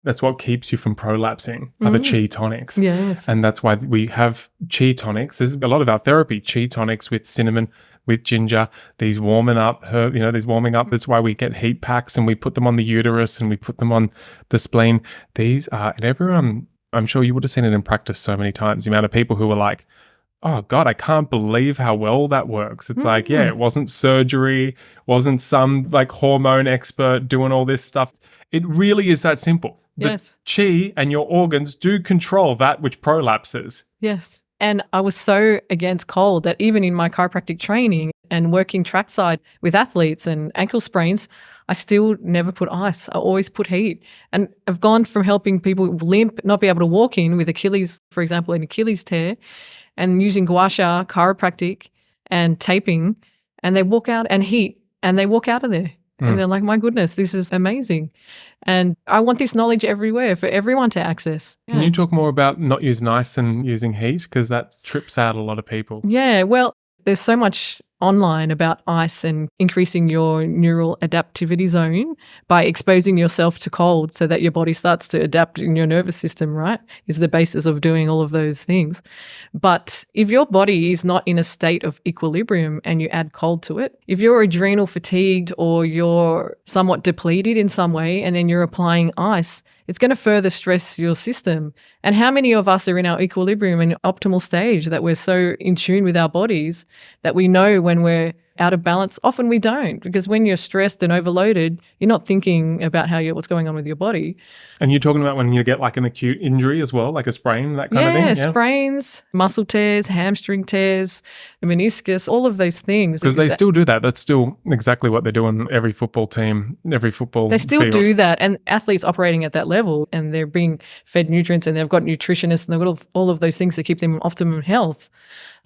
That's what keeps you from prolapsing, are the chi tonics. Yes. And that's why we have chi tonics. There's a lot of our therapy, chi tonics with cinnamon, with ginger, these warming up, these warming up. That's why we get heat packs and we put them on the uterus and we put them on the spleen. These are, and everyone, I'm sure you would have seen it in practice so many times, the amount of people who are like, oh God, I can't believe how well that works. It's like, yeah, it wasn't surgery, wasn't some like hormone expert doing all this stuff. It really is that simple. Yes. The chi and your organs do control that which prolapses. Yes. And I was so against cold that even in my chiropractic training and working trackside with athletes and ankle sprains, I still never put ice. I always put heat. And I've gone from helping people limp, not be able to walk in with Achilles, for example, an Achilles tear, and using gua sha, chiropractic, and taping, and they walk out and heat, and they walk out of there. And they're like, my goodness, this is amazing. And I want this knowledge everywhere for everyone to access. Yeah. Can you talk more about not using ice and using heat? Because that trips out a lot of people. Yeah, well, there's so much online about ice and increasing your neural adaptivity zone by exposing yourself to cold so that your body starts to adapt in your nervous system, right? Is the basis of doing all of those things. But if your body is not in a state of equilibrium and you add cold to it, if you're adrenal fatigued or you're somewhat depleted in some way and then you're applying ice, it's going to further stress your system. And how many of us are in our equilibrium and optimal stage that we're so in tune with our bodies that we know when we're out of balance? Often we don't, because when you're stressed and overloaded, you're not thinking about what's going on with your body. And you're talking about when you get like an acute injury as well, like a sprain, that kind of thing? Yeah, sprains, muscle tears, hamstring tears, meniscus, all of those things. Because they still do that. That's still exactly what they do on every football team, every football They still field. do that. And athletes operating at that level, and they're being fed nutrients and they've got nutritionists and they've got all of those things that keep them in optimum health,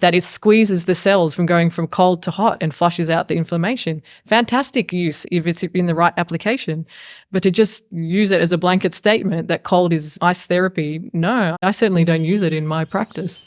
that it squeezes the cells from going from cold to hot and flushes out the inflammation. Fantastic use if it's in the right application. But to just use it as a blanket statement that cold is ice therapy, no, I certainly don't use it in my practice.